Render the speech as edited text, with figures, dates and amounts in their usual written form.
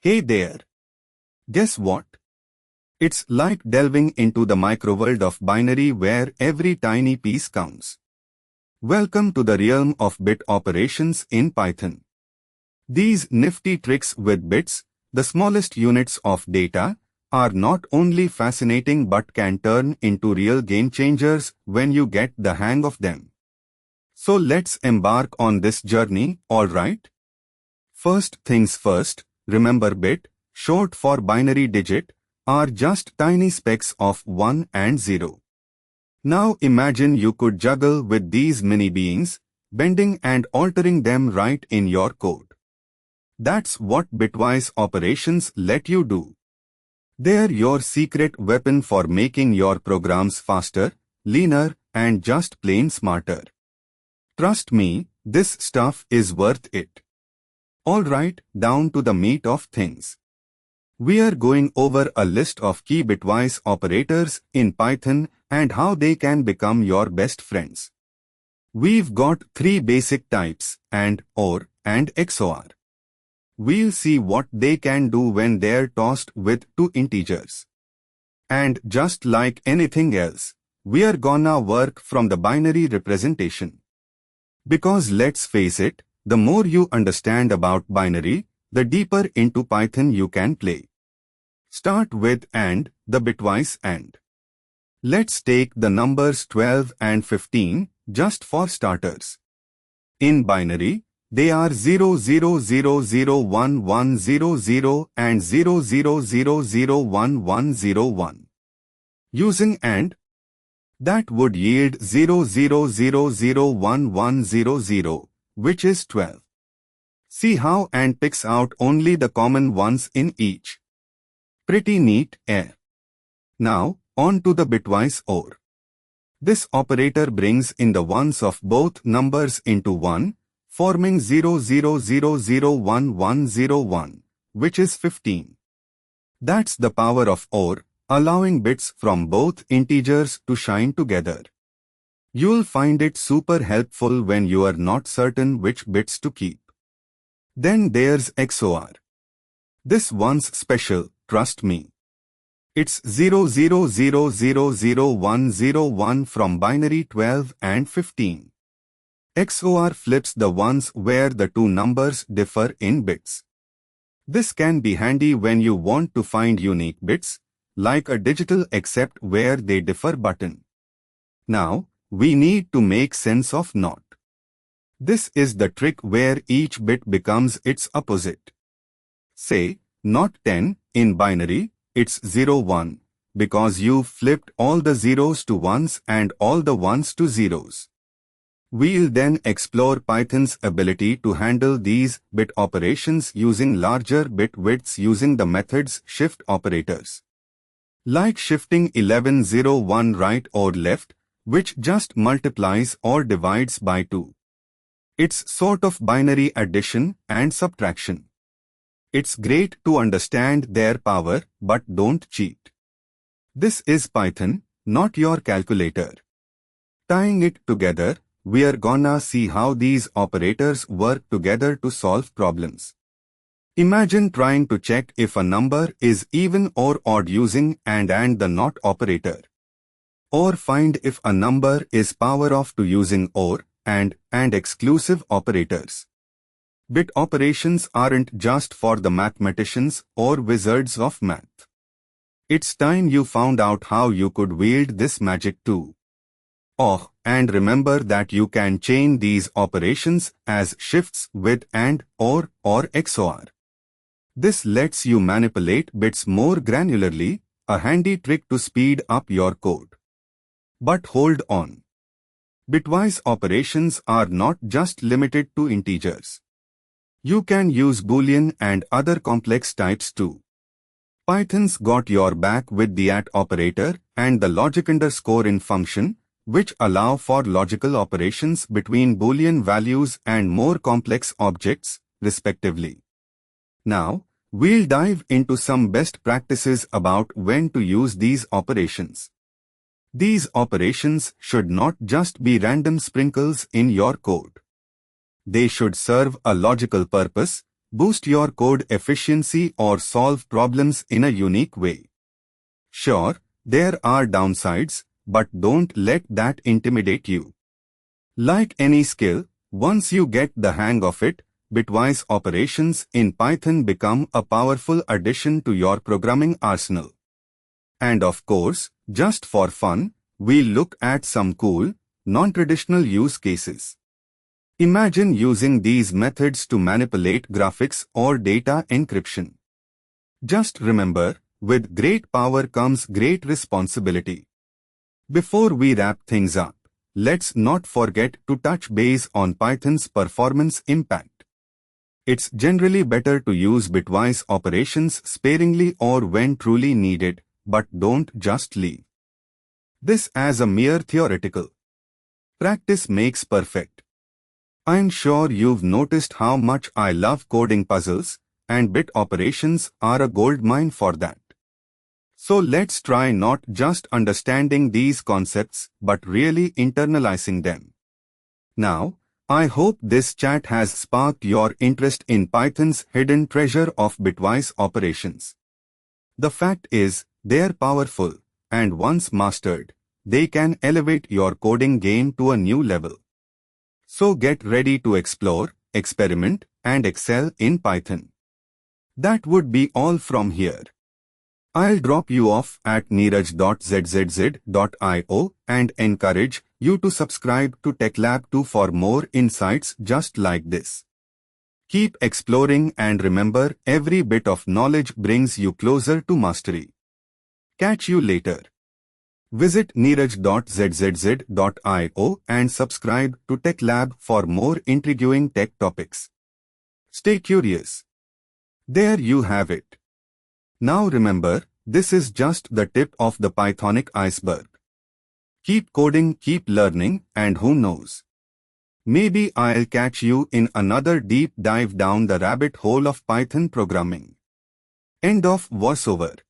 Hey there! Guess what? It's like delving into the microworld of binary where every tiny piece counts. Welcome to the realm of bit operations in Python. These nifty tricks with bits, the smallest units of data, are not only fascinating but can turn into real game changers when you get the hang of them. So let's embark on this journey, alright? First things first, remember bit, short for binary digit, are just tiny specks of 1 and 0. Now imagine you could juggle with these mini beings, bending and altering them right in your code. That's what bitwise operations let you do. They're your secret weapon for making your programs faster, leaner, and just plain smarter. Trust me, this stuff is worth it. Alright, down to the meat of things. We are going over a list of key bitwise operators in Python and how they can become your best friends. We've got 3 basic types, AND, OR, and XOR. We'll see what they can do when they're tossed with 2 integers. And just like anything else, we're gonna work from the binary representation. Because let's face it, the more you understand about binary, the deeper into Python you can play. Start with AND, the bitwise AND. Let's take the numbers 12 and 15, just for starters. In binary, they are 0000110 and 0001101. Using AND, that would yield 0001100, which is 12. See how AND picks out only the common ones in each. Pretty neat, eh? Now, on to the bitwise OR. This operator brings in the ones of both numbers into 1, forming 0001101, which is 15. That's the power of OR, allowing bits from both integers to shine together. You'll find it super helpful when you are not certain which bits to keep. Then there's XOR. This one's special, trust me. It's 0000101 from binary 12 and 15. XOR flips the ones where the 2 numbers differ in bits. This can be handy when you want to find unique bits, like a digital except where they differ button. Now, we need to make sense of not. This is the trick where each bit becomes its opposite. Say, not 10, in binary, it's 01, because you've flipped all the zeros to ones and all the ones to zeros. We'll then explore Python's ability to handle these bit operations using larger bit widths using the methods shift operators. Like shifting 1101 right or left, which just multiplies or divides by 2. It's sort of binary addition and subtraction. It's great to understand their power, but don't cheat. This is Python, not your calculator. Tying it together, we are gonna see how these operators work together to solve problems. Imagine trying to check if a number is even or odd using AND the NOT operator. Or find if a number is power off to using OR, and exclusive operators. Bit operations aren't just for the mathematicians or wizards of math. It's time you found out how you could wield this magic too. Oh, and remember that you can chain these operations as shifts with AND, OR, or XOR. This lets you manipulate bits more granularly, a handy trick to speed up your code. But hold on. Bitwise operations are not just limited to integers. You can use Boolean and other complex types too. Python's got your back with the operator and the logic_in function, which allow for logical operations between Boolean values and more complex objects, respectively. Now, we'll dive into some best practices about when to use these operations. These operations should not just be random sprinkles in your code. They should serve a logical purpose, boost your code efficiency or solve problems in a unique way. Sure, there are downsides, but don't let that intimidate you. Like any skill, once you get the hang of it, bitwise operations in Python become a powerful addition to your programming arsenal. And of course, just for fun, we'll look at some cool, non-traditional use cases. Imagine using these methods to manipulate graphics or data encryption. Just remember, with great power comes great responsibility. Before we wrap things up, let's not forget to touch base on Python's performance impact. It's generally better to use bitwise operations sparingly or when truly needed, but don't just leave this as a mere theoretical. Practice makes perfect. I'm sure you've noticed how much I love coding puzzles, and bit operations are a goldmine for that. So let's try not just understanding these concepts but really internalizing them. Now, I hope this chat has sparked your interest in Python's hidden treasure of bitwise operations. The fact is, they're powerful, and once mastered, they can elevate your coding game to a new level. So get ready to explore, experiment, and excel in Python. That would be all from here. I'll drop you off at neeraj.zzz.io and encourage you to subscribe to TechLab 2 for more insights just like this. Keep exploring and remember, every bit of knowledge brings you closer to mastery. Catch you later. Visit neeraj.zzz.io and subscribe to TechLab for more intriguing tech topics. Stay curious. There you have it. Now remember, this is just the tip of the Pythonic iceberg. Keep coding, keep learning, and who knows? Maybe I'll catch you in another deep dive down the rabbit hole of Python programming. End of voiceover.